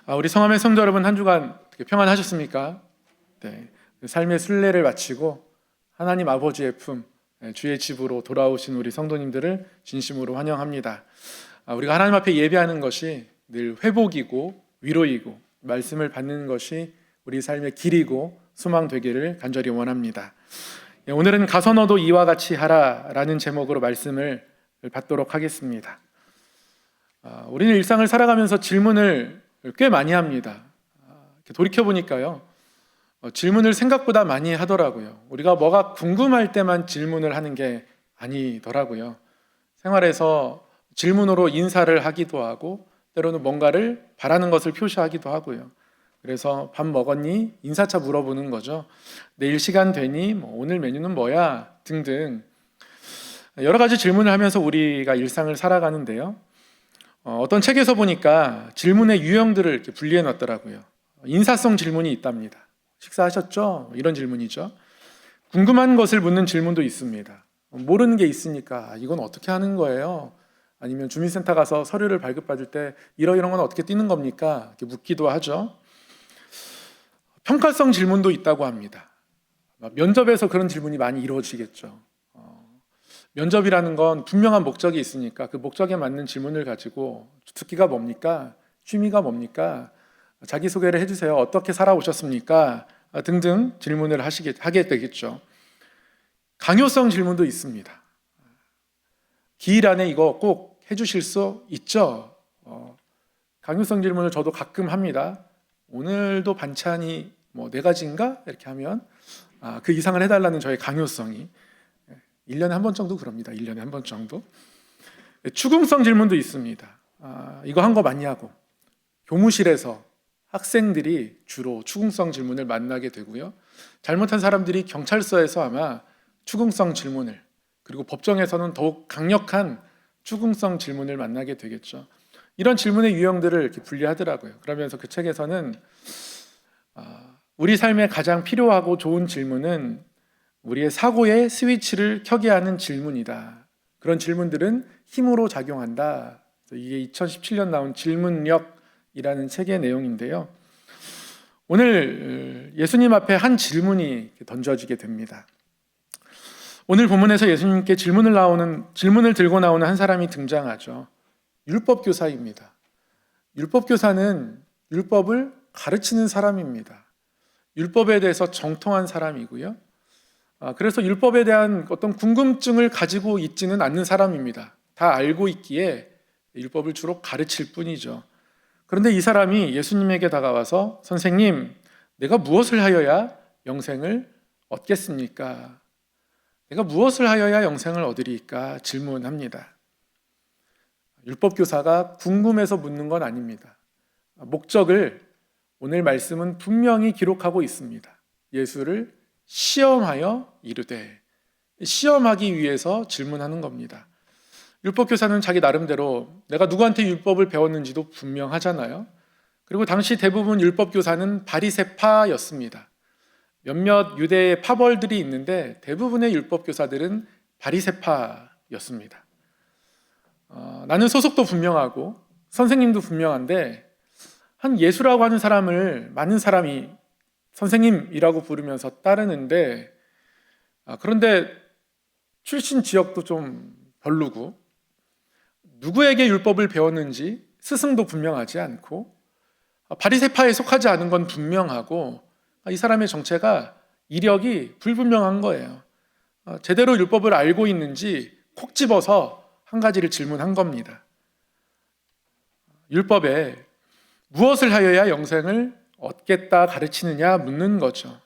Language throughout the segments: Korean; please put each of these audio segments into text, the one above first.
우리 성함의 성도 여러분, 한 주간 평안하셨습니까? 네, 삶의 순례를 마치고 하나님 아버지의 품, 주의 집으로 돌아오신 우리 성도님들을 진심으로 환영합니다. 우리가 하나님 앞에 예배하는 것이 늘 회복이고 위로이고 말씀을 받는 것이 우리 삶의 길이고 소망 되기를 간절히 원합니다. 오늘은 가서 너도 이와 같이 하라라는 제목으로 말씀을 받도록 하겠습니다. 우리는 일상을 살아가면서 질문을 꽤 많이 합니다. 돌이켜보니까요, 질문을 생각보다 많이 하더라고요. 우리가 뭐가 궁금할 때만 질문을 하는 게 아니더라고요. 생활에서 질문으로 인사를 하기도 하고 때로는 뭔가를 바라는 것을 표시하기도 하고요. 그래서 밥 먹었니? 인사차 물어보는 거죠. 내일 시간 되니? 오늘 메뉴는 뭐야? 등등 여러 가지 질문을 하면서 우리가 일상을 살아가는데요, 어떤 책에서 보니까 질문의 유형들을 이렇게 분리해 놨더라고요. 인사성 질문이 있답니다. 식사하셨죠? 이런 질문이죠. 궁금한 것을 묻는 질문도 있습니다. 모르는 게 있으니까 이건 어떻게 하는 거예요? 아니면 주민센터 가서 서류를 발급받을 때 이런 건 어떻게 띄는 겁니까? 이렇게 묻기도 하죠. 평가성 질문도 있다고 합니다. 면접에서 그런 질문이 많이 이루어지겠죠. 면접이라는 건 분명한 목적이 있으니까 그 목적에 맞는 질문을 가지고 주특기가 뭡니까? 취미가 뭡니까? 자기소개를 해주세요. 어떻게 살아오셨습니까? 등등 질문을 하게 되겠죠. 강요성 질문도 있습니다. 기일 안에 이거 꼭 해주실 수 있죠? 강요성 질문을 저도 가끔 합니다. 오늘도 반찬이 4가지인가? 이렇게 하면 그 이상을 해달라는 저의 강요성이 1년에 한 번 정도 그럽니다. 1년에 한 번 정도. 추궁성 질문도 있습니다. 이거 한 거 많이 하고, 교무실에서 학생들이 주로 추궁성 질문을 만나게 되고요. 잘못한 사람들이 경찰서에서 아마 추궁성 질문을, 그리고 법정에서는 더욱 강력한 추궁성 질문을 만나게 되겠죠. 이런 질문의 유형들을 이렇게 분리하더라고요. 그러면서 그 책에서는 우리 삶에 가장 필요하고 좋은 질문은 우리의 사고의 스위치를 켜게 하는 질문이다. 그런 질문들은 힘으로 작용한다. 이게 2017년 나온 질문력이라는 책의 내용인데요. 오늘 예수님 앞에 한 질문이 던져지게 됩니다. 오늘 본문에서 예수님께 질문을 들고 나오는 한 사람이 등장하죠. 율법교사입니다. 율법교사는 율법을 가르치는 사람입니다. 율법에 대해서 정통한 사람이고요. 그래서 율법에 대한 어떤 궁금증을 가지고 있지는 않는 사람입니다. 다 알고 있기에 율법을 주로 가르칠 뿐이죠. 그런데 이 사람이 예수님에게 다가와서 선생님, 내가 무엇을 하여야 영생을 얻겠습니까? 내가 무엇을 하여야 영생을 얻으리까? 질문합니다. 율법교사가 궁금해서 묻는 건 아닙니다. 목적을 오늘 말씀은 분명히 기록하고 있습니다. 예수를 시험하여 이르되, 시험하기 위해서 질문하는 겁니다. 율법교사는 자기 나름대로 내가 누구한테 율법을 배웠는지도 분명하잖아요. 그리고 당시 대부분 율법교사는 바리새파였습니다. 몇몇 유대의 파벌들이 있는데 대부분의 율법교사들은 바리새파였습니다. 나는 소속도 분명하고 선생님도 분명한데 한 예수라고 하는 사람을 많은 사람이 선생님이라고 부르면서 따르는데, 그런데 출신 지역도 좀 별로고, 누구에게 율법을 배웠는지 스승도 분명하지 않고, 바리새파에 속하지 않은 건 분명하고, 이 사람의 정체가 이력이 불분명한 거예요. 제대로 율법을 알고 있는지 콕 집어서 한 가지를 질문한 겁니다. 율법에 무엇을 하여야 영생을 얻겠다 가르치느냐 묻는 거죠.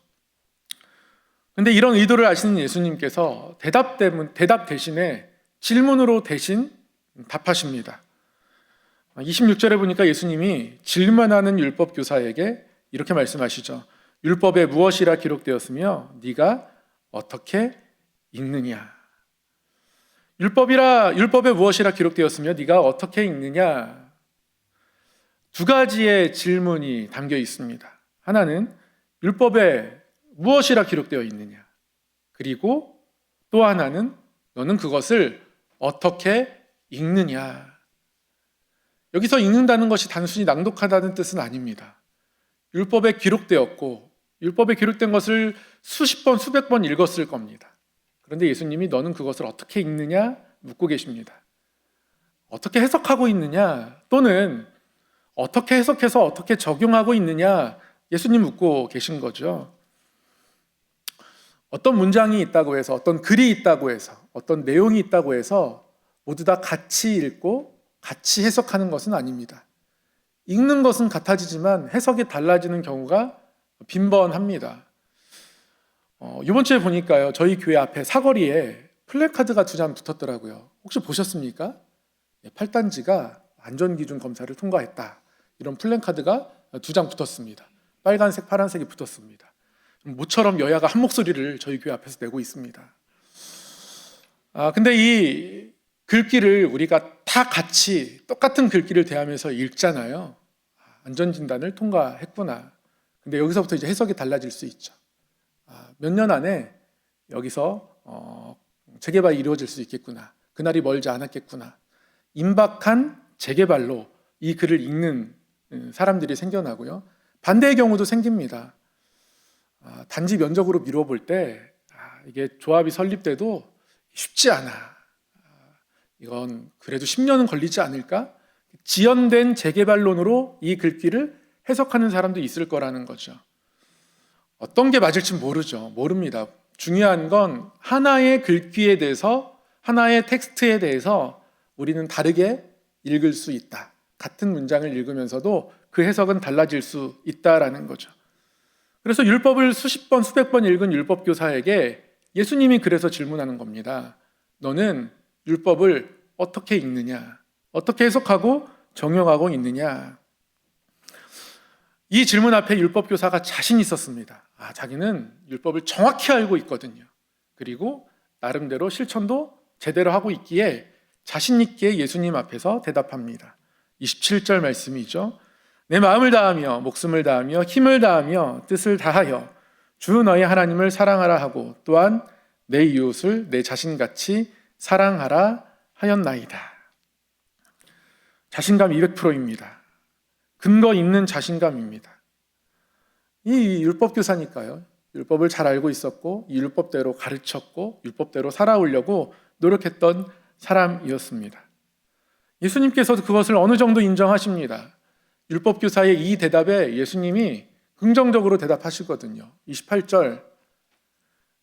그런데 이런 의도를 아시는 예수님께서 대답 대신에 질문으로 대신 답하십니다. 26절에 보니까 예수님이 질문하는 율법교사에게 이렇게 말씀하시죠. 율법에 무엇이라 기록되었으며 네가 어떻게 읽느냐. 율법에 무엇이라 기록되었으며 네가 어떻게 읽느냐. 두 가지의 질문이 담겨 있습니다. 하나는 율법에 무엇이라 기록되어 있느냐. 그리고 또 하나는 너는 그것을 어떻게 읽느냐. 여기서 읽는다는 것이 단순히 낭독하다는 뜻은 아닙니다. 율법에 기록되었고 율법에 기록된 것을 수십 번, 수백 번 읽었을 겁니다. 그런데 예수님이 너는 그것을 어떻게 읽느냐 묻고 계십니다. 어떻게 해석하고 있느냐, 또는 어떻게 해석해서 어떻게 적용하고 있느냐, 예수님 묻고 계신 거죠. 어떤 문장이 있다고 해서, 어떤 글이 있다고 해서, 어떤 내용이 있다고 해서 모두 다 같이 읽고 같이 해석하는 것은 아닙니다. 읽는 것은 같아지지만 해석이 달라지는 경우가 빈번합니다. 이번 주에 보니까요, 저희 교회 앞에 사거리에 플래카드가 2장 붙었더라고요. 혹시 보셨습니까? 8단지가 안전기준 검사를 통과했다, 이런 플래카드가 2장 붙었습니다. 빨간색, 파란색이 붙었습니다. 모처럼 여야가 한 목소리를 저희 교회 앞에서 내고 있습니다. 근데 이 글귀를 우리가 다 같이 똑같은 글귀를 대하면서 읽잖아요. 안전진단을 통과했구나. 근데 여기서부터 이제 해석이 달라질 수 있죠. 몇 년 안에 여기서 재개발이 이루어질 수 있겠구나. 그날이 멀지 않았겠구나. 임박한 재개발로 이 글을 읽는 사람들이 생겨나고요. 반대의 경우도 생깁니다. 단지 면적으로 미뤄볼 때 이게 조합이 설립돼도 쉽지 않아. 이건 그래도 10년은 걸리지 않을까? 지연된 재개발론으로 이 글귀를 해석하는 사람도 있을 거라는 거죠. 어떤 게 맞을지 모릅니다. 중요한 건 하나의 글귀에 대해서, 하나의 텍스트에 대해서 우리는 다르게 읽을 수 있다. 같은 문장을 읽으면서도 그 해석은 달라질 수 있다라는 거죠. 그래서 율법을 수십 번, 수백 번 읽은 율법교사에게 예수님이 그래서 질문하는 겁니다. 너는 율법을 어떻게 읽느냐? 어떻게 해석하고 적용하고 있느냐? 이 질문 앞에 율법교사가 자신 있었습니다. 자기는 율법을 정확히 알고 있거든요. 그리고 나름대로 실천도 제대로 하고 있기에 자신 있게 예수님 앞에서 대답합니다. 27절 말씀이죠. 내 마음을 다하며 목숨을 다하며 힘을 다하며 뜻을 다하여 주 너희 하나님을 사랑하라 하고 또한 내 이웃을 내 자신같이 사랑하라 하였나이다. 자신감 200%입니다. 근거 있는 자신감입니다. 이 율법교사니까요. 율법을 잘 알고 있었고 이 율법대로 가르쳤고 율법대로 살아오려고 노력했던 사람이었습니다. 예수님께서도 그것을 어느 정도 인정하십니다. 율법교사의 이 대답에 예수님이 긍정적으로 대답하시거든요. 28절,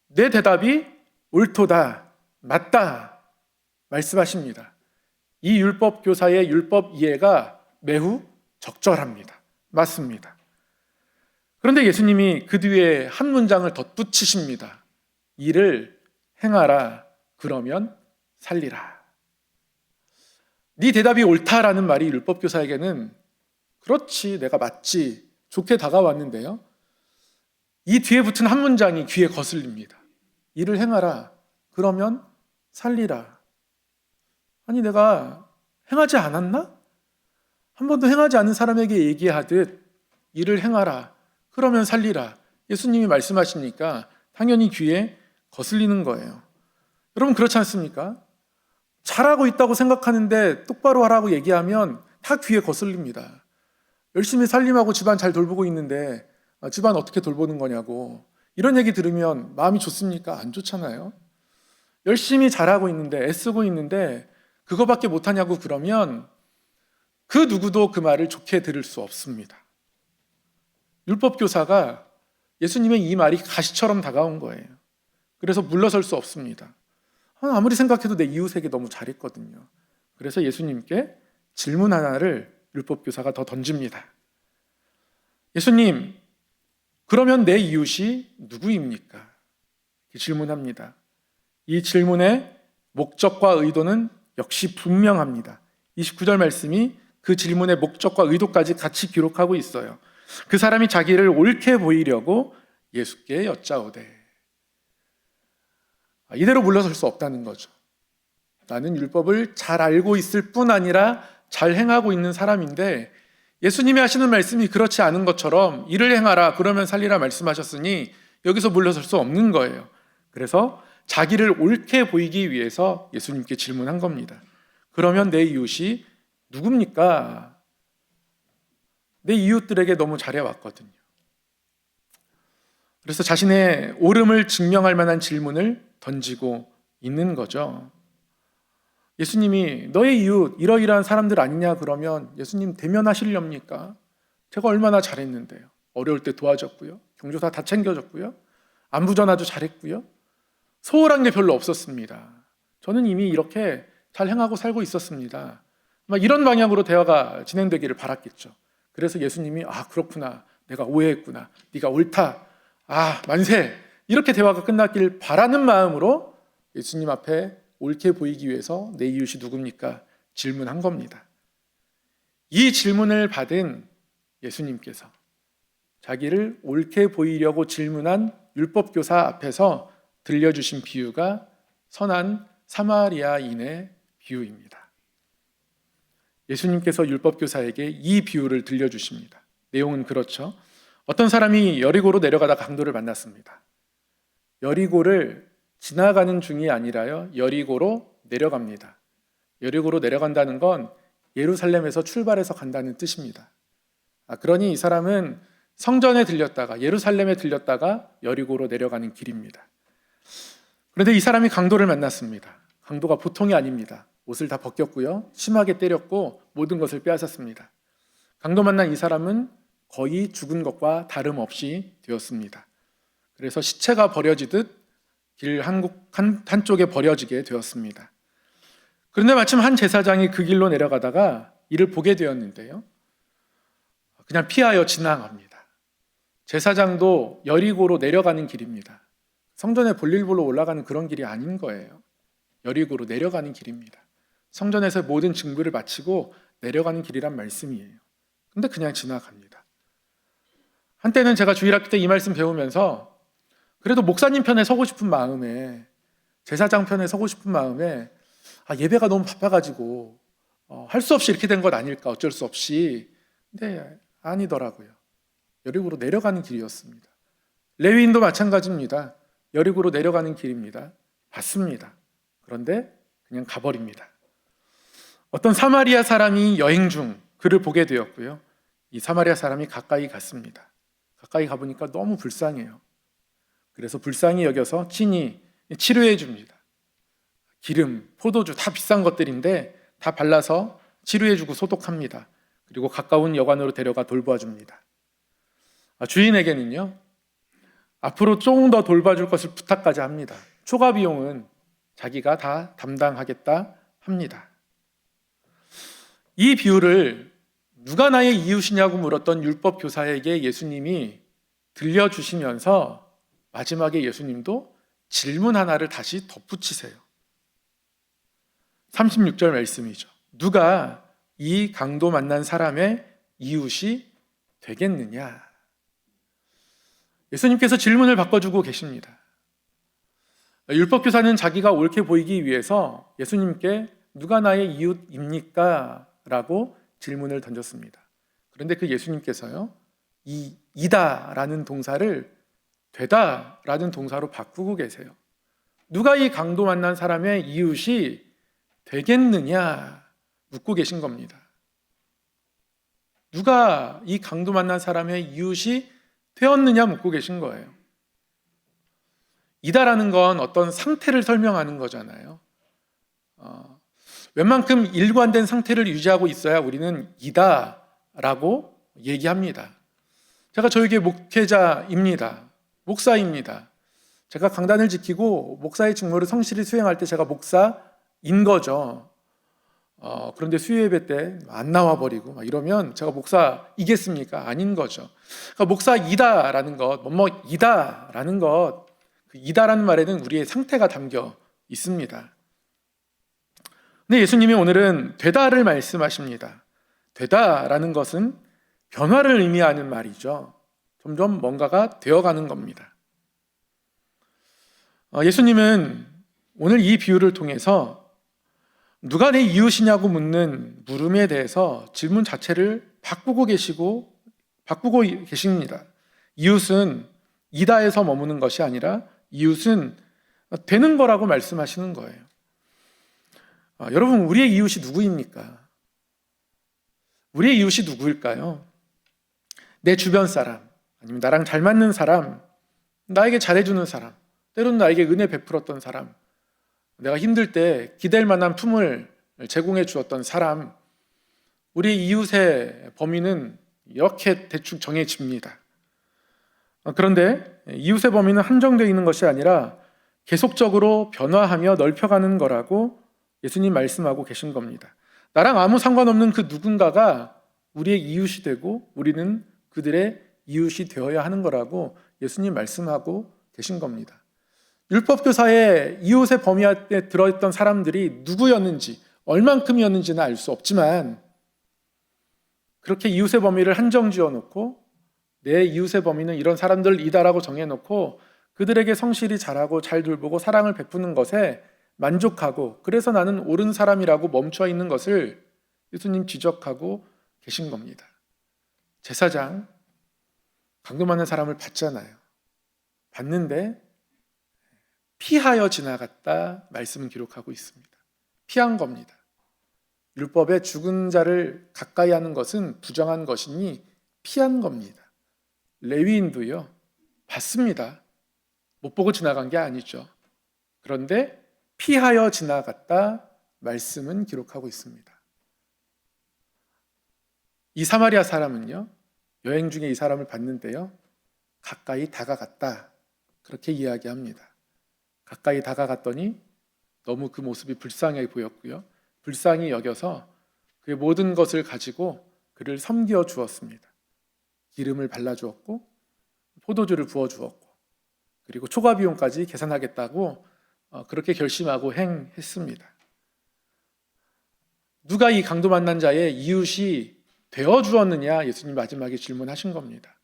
내 대답이 옳도다, 맞다 말씀하십니다. 이 율법교사의 율법 이해가 매우 적절합니다. 맞습니다. 그런데 예수님이 그 뒤에 한 문장을 덧붙이십니다. 이를 행하라, 그러면 살리라. 네 대답이 옳다라는 말이 율법교사에게는 그렇지, 내가 맞지, 좋게 다가왔는데요. 이 뒤에 붙은 한 문장이 귀에 거슬립니다. 이를 행하라, 그러면 살리라. 아니, 내가 행하지 않았나? 한 번도 행하지 않은 사람에게 얘기하듯 이를 행하라, 그러면 살리라. 예수님이 말씀하시니까 당연히 귀에 거슬리는 거예요. 여러분 그렇지 않습니까? 잘하고 있다고 생각하는데 똑바로 하라고 얘기하면 다 귀에 거슬립니다. 열심히 살림하고 집안 잘 돌보고 있는데 집안 어떻게 돌보는 거냐고 이런 얘기 들으면 마음이 좋습니까? 안 좋잖아요. 열심히 잘하고 있는데 애쓰고 있는데 그거밖에 못하냐고 그러면 그 누구도 그 말을 좋게 들을 수 없습니다. 율법교사가 예수님의 이 말이 가시처럼 다가온 거예요. 그래서 물러설 수 없습니다. 아무리 생각해도 내 이웃에게 너무 잘했거든요. 그래서 예수님께 질문 하나를 율법교사가 더 던집니다. 예수님, 그러면 내 이웃이 누구입니까? 이렇게 질문합니다. 이 질문의 목적과 의도는 역시 분명합니다. 29절 말씀이 그 질문의 목적과 의도까지 같이 기록하고 있어요. 그 사람이 자기를 옳게 보이려고 예수께 여짜오되. 이대로 물러설 수 없다는 거죠. 나는 율법을 잘 알고 있을 뿐 아니라 잘 행하고 있는 사람인데 예수님이 하시는 말씀이 그렇지 않은 것처럼 이를 행하라 그러면 살리라 말씀하셨으니 여기서 물러설 수 없는 거예요. 그래서 자기를 옳게 보이기 위해서 예수님께 질문한 겁니다. 그러면 내 이웃이 누굽니까? 내 이웃들에게 너무 잘해왔거든요. 그래서 자신의 옳음을 증명할 만한 질문을 던지고 있는 거죠. 예수님이 너의 이웃 이러이러한 사람들 아니냐 그러면 예수님 대면하시렵니까? 제가 얼마나 잘했는데요. 어려울 때 도와줬고요. 경조사 다 챙겨줬고요. 안부 전화도 잘했고요. 소홀한 게 별로 없었습니다. 저는 이미 이렇게 잘 행하고 살고 있었습니다. 이런 방향으로 대화가 진행되기를 바랐겠죠. 그래서 예수님이 그렇구나. 내가 오해했구나. 네가 옳다. 만세. 이렇게 대화가 끝났길 바라는 마음으로 예수님 앞에 옳게 보이기 위해서 내 이웃이 누굽니까? 질문한 겁니다. 이 질문을 받은 예수님께서 자기를 옳게 보이려고 질문한 율법교사 앞에서 들려주신 비유가 선한 사마리아인의 비유입니다. 예수님께서 율법교사에게 이 비유를 들려주십니다. 내용은 그렇죠. 어떤 사람이 여리고로 내려가다 강도를 만났습니다. 여리고를 지나가는 중이 아니라요, 여리고로 내려갑니다. 여리고로 내려간다는 건 예루살렘에서 출발해서 간다는 뜻입니다. 그러니 이 사람은 성전에 들렸다가 예루살렘에 들렸다가 여리고로 내려가는 길입니다. 그런데 이 사람이 강도를 만났습니다. 강도가 보통이 아닙니다. 옷을 다 벗겼고요, 심하게 때렸고 모든 것을 빼앗았습니다. 강도 만난 이 사람은 거의 죽은 것과 다름없이 되었습니다. 그래서 시체가 버려지듯 길 한쪽에 버려지게 되었습니다. 그런데 마침 한 제사장이 그 길로 내려가다가 이를 보게 되었는데요, 그냥 피하여 지나갑니다. 제사장도 여리고로 내려가는 길입니다. 성전에 볼일 보러 올라가는 그런 길이 아닌 거예요. 여리고로 내려가는 길입니다. 성전에서 모든 증거를 마치고 내려가는 길이란 말씀이에요. 근데 그냥 지나갑니다. 한때는 제가 주일학교 때 이 말씀 배우면서 그래도 목사님 편에 서고 싶은 마음에, 제사장 편에 서고 싶은 마음에 예배가 너무 바빠가지고 할 수 없이 이렇게 된 것 아닐까, 어쩔 수 없이. 근데 아니더라고요. 여리고로 내려가는 길이었습니다. 레위인도 마찬가지입니다. 여리고로 내려가는 길입니다. 봤습니다. 그런데 그냥 가버립니다. 어떤 사마리아 사람이 여행 중 그를 보게 되었고요, 이 사마리아 사람이 가까이 갔습니다. 가까이 가보니까 너무 불쌍해요. 그래서 불쌍히 여겨서 친히 치료해 줍니다. 기름, 포도주 다 비싼 것들인데 다 발라서 치료해주고 소독합니다. 그리고 가까운 여관으로 데려가 돌보아 줍니다. 주인에게는요, 앞으로 조금 더 돌봐줄 것을 부탁까지 합니다. 초과 비용은 자기가 다 담당하겠다 합니다. 이 비유를 누가 나의 이웃이냐고 물었던 율법 교사에게 예수님이 들려주시면서 마지막에 예수님도 질문 하나를 다시 덧붙이세요. 36절 말씀이죠. 누가 이 강도 만난 사람의 이웃이 되겠느냐? 예수님께서 질문을 바꿔주고 계십니다. 율법교사는 자기가 옳게 보이기 위해서 예수님께 누가 나의 이웃입니까? 라고 질문을 던졌습니다. 그런데 그 예수님께서요, 이다라는 동사를 되다라는 동사로 바꾸고 계세요. 누가 이 강도 만난 사람의 이웃이 되겠느냐 묻고 계신 겁니다. 누가 이 강도 만난 사람의 이웃이 되었느냐 묻고 계신 거예요. 이다라는 건 어떤 상태를 설명하는 거잖아요. 웬만큼 일관된 상태를 유지하고 있어야 우리는 이다라고 얘기합니다. 제가 저에게 목회자입니다. 목사입니다. 제가 강단을 지키고 목사의 직무를 성실히 수행할 때 제가 목사인 거죠. 그런데 수요예배 때 안 나와버리고 이러면 제가 목사이겠습니까? 아닌 거죠. 그러니까 목사이다라는 것, 뭐뭐이다라는 것, 그 이다라는 말에는 우리의 상태가 담겨 있습니다. 근데 예수님이 오늘은 되다를 말씀하십니다. 되다라는 것은 변화를 의미하는 말이죠. 점점 뭔가가 되어가는 겁니다. 예수님은 오늘 이 비유를 통해서 누가 내 이웃이냐고 묻는 물음에 대해서 질문 자체를 바꾸고 계십니다. 이웃은 이다에서 머무는 것이 아니라 이웃은 되는 거라고 말씀하시는 거예요. 여러분, 우리의 이웃이 누구입니까? 우리의 이웃이 누구일까요? 내 주변 사람, 아니면 나랑 잘 맞는 사람, 나에게 잘해주는 사람, 때로는 나에게 은혜 베풀었던 사람, 내가 힘들 때 기댈 만한 품을 제공해 주었던 사람, 우리 이웃의 범위는 이렇게 대충 정해집니다. 그런데 이웃의 범위는 한정되어 있는 것이 아니라 계속적으로 변화하며 넓혀가는 거라고 예수님 말씀하고 계신 겁니다. 나랑 아무 상관없는 그 누군가가 우리의 이웃이 되고 우리는 그들의 이웃이 되어야 하는 거라고 예수님 말씀하고 계신 겁니다. 율법교사의 이웃의 범위 안에 들어있던 사람들이 누구였는지, 얼만큼이었는지는 알 수 없지만 그렇게 이웃의 범위를 한정 지어놓고 내 이웃의 범위는 이런 사람들이다라고 정해놓고 그들에게 성실히 잘하고 잘 돌보고 사랑을 베푸는 것에 만족하고 그래서 나는 옳은 사람이라고 멈춰 있는 것을 예수님 지적하고 계신 겁니다. 제사장, 강도 많은 사람을 봤잖아요. 봤는데 피하여 지나갔다 말씀은 기록하고 있습니다. 피한 겁니다. 율법에 죽은 자를 가까이 하는 것은 부정한 것이니 피한 겁니다. 레위인도요, 봤습니다. 못 보고 지나간 게 아니죠. 그런데 피하여 지나갔다 말씀은 기록하고 있습니다. 이 사마리아 사람은요, 여행 중에 이 사람을 봤는데요, 가까이 다가갔다 그렇게 이야기합니다. 가까이 다가갔더니 너무 그 모습이 불쌍해 보였고요, 불쌍히 여겨서 그의 모든 것을 가지고 그를 섬겨 주었습니다. 기름을 발라주었고 포도주를 부어주었고 그리고 초과 비용까지 계산하겠다고 그렇게 결심하고 행했습니다. 누가 이 강도 만난 자의 이웃이 되어주었느냐, 예수님 마지막에 질문하신 겁니다.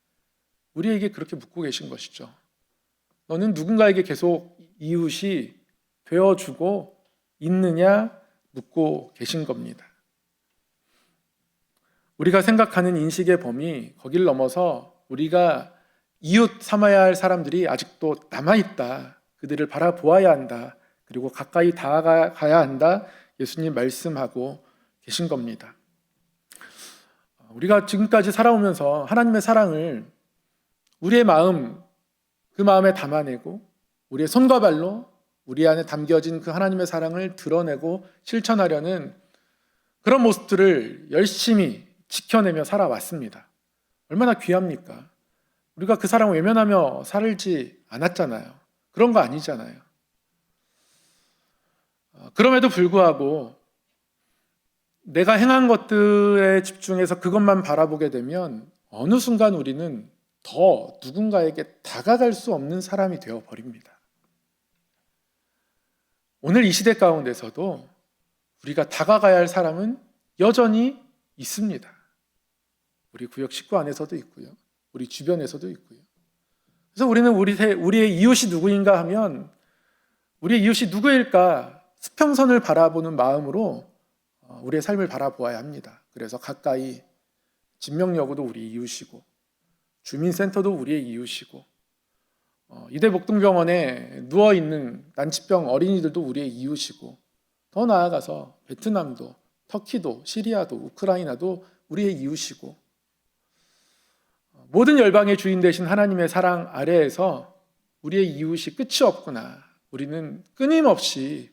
우리에게 그렇게 묻고 계신 것이죠. 너는 누군가에게 계속 이웃이 되어주고 있느냐 묻고 계신 겁니다. 우리가 생각하는 인식의 범위, 거길 넘어서 우리가 이웃 삼아야 할 사람들이 아직도 남아있다, 그들을 바라보아야 한다, 그리고 가까이 다가가야 한다, 예수님 말씀하고 계신 겁니다. 우리가 지금까지 살아오면서 하나님의 사랑을 우리의 마음, 그 마음에 담아내고 우리의 손과 발로 우리 안에 담겨진 그 하나님의 사랑을 드러내고 실천하려는 그런 모습들을 열심히 지켜내며 살아왔습니다. 얼마나 귀합니까? 우리가 그 사랑을 외면하며 살지 않았잖아요. 그런 거 아니잖아요. 그럼에도 불구하고 내가 행한 것들에 집중해서 그것만 바라보게 되면 어느 순간 우리는 더 누군가에게 다가갈 수 없는 사람이 되어버립니다. 오늘 이 시대 가운데서도 우리가 다가가야 할 사람은 여전히 있습니다. 우리 구역 식구 안에서도 있고요, 우리 주변에서도 있고요. 그래서 우리는 우리의 이웃이 누구인가 하면 우리의 이웃이 누구일까 수평선을 바라보는 마음으로 우리의 삶을 바라보아야 합니다. 그래서 가까이 진명여고도 우리 이웃이고 주민센터도 우리의 이웃이고 이대목동병원에 누워있는 난치병 어린이들도 우리의 이웃이고 더 나아가서 베트남도, 터키도, 시리아도, 우크라이나도 우리의 이웃이고 모든 열방의 주인 되신 하나님의 사랑 아래에서 우리의 이웃이 끝이 없구나. 우리는 끊임없이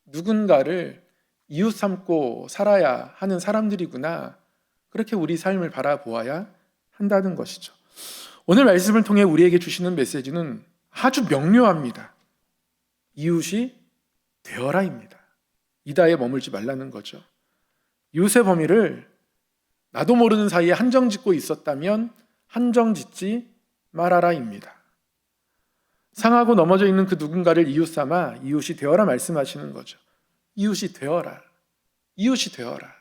누군가를 이웃 삼고 살아야 하는 사람들이구나. 그렇게 우리 삶을 바라보아야 한다는 것이죠. 오늘 말씀을 통해 우리에게 주시는 메시지는 아주 명료합니다. 이웃이 되어라입니다. 이다에 머물지 말라는 거죠. 이웃의 범위를 나도 모르는 사이에 한정 짓고 있었다면 한정 짓지 말아라입니다. 상하고 넘어져 있는 그 누군가를 이웃 삼아 이웃이 되어라 말씀하시는 거죠. 이웃이 되어라. 이웃이 되어라.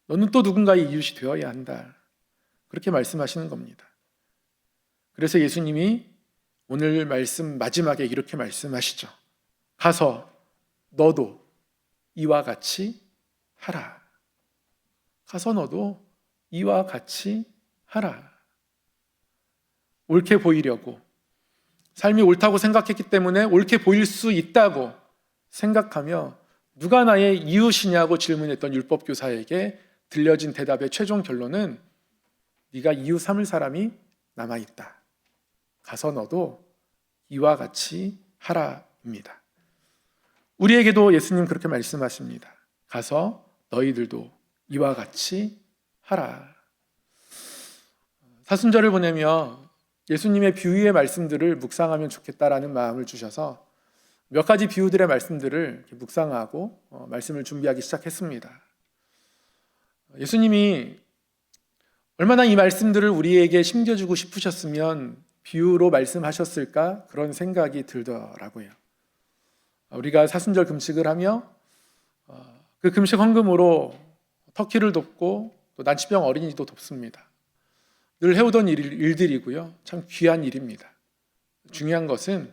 너는 또 누군가의 이웃이 되어야 한다. 그렇게 말씀하시는 겁니다. 그래서 예수님이 오늘 말씀 마지막에 이렇게 말씀하시죠. 가서 너도 이와 같이 하라. 가서 너도 이와 같이 하라. 옳게 보이려고, 삶이 옳다고 생각했기 때문에 옳게 보일 수 있다고 생각하며 누가 나의 이웃이냐고 질문했던 율법교사에게 들려진 대답의 최종 결론은 네가 이웃 삼을 사람이 남아있다. 가서 너도 이와 같이 하라입니다. 우리에게도 예수님 그렇게 말씀하십니다. 가서 너희들도 이와 같이 하라. 사순절을 보내며 예수님의 비유의 말씀들을 묵상하면 좋겠다라는 마음을 주셔서 몇 가지 비유들의 말씀들을 묵상하고 말씀을 준비하기 시작했습니다. 예수님이 얼마나 이 말씀들을 우리에게 심겨주고 싶으셨으면 비유로 말씀하셨을까 그런 생각이 들더라고요. 우리가 사순절 금식을 하며 그 금식 헌금으로 터키를 돕고 또 난치병 어린이도 돕습니다. 늘 해오던 일들이고요. 참 귀한 일입니다. 중요한 것은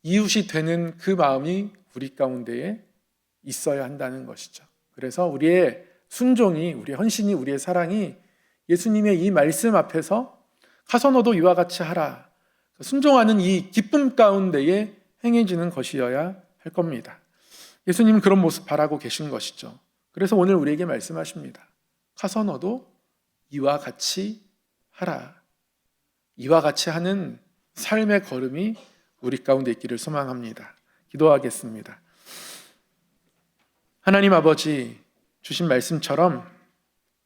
이웃이 되는 그 마음이 우리 가운데에 있어야 한다는 것이죠. 그래서 우리의 순종이, 우리의 헌신이, 우리의 사랑이 예수님의 이 말씀 앞에서 가서 너도 이와 같이 하라. 순종하는 이 기쁨 가운데에 행해지는 것이어야 할 겁니다. 예수님은 그런 모습 바라고 계신 것이죠. 그래서 오늘 우리에게 말씀하십니다. 가서 너도 이와 같이 하라. 이와 같이 하는 삶의 걸음이 우리 가운데 있기를 소망합니다. 기도하겠습니다. 하나님 아버지, 주신 말씀처럼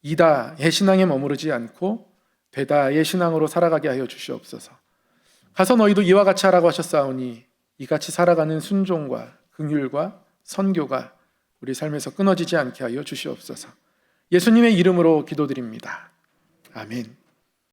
이다의 신앙에 머무르지 않고 되다의 신앙으로 살아가게 하여 주시옵소서. 가서 너희도 이와 같이 하라고 하셨사오니 이같이 살아가는 순종과 긍휼과 선교가 우리 삶에서 끊어지지 않게 하여 주시옵소서. 예수님의 이름으로 기도드립니다. 아멘.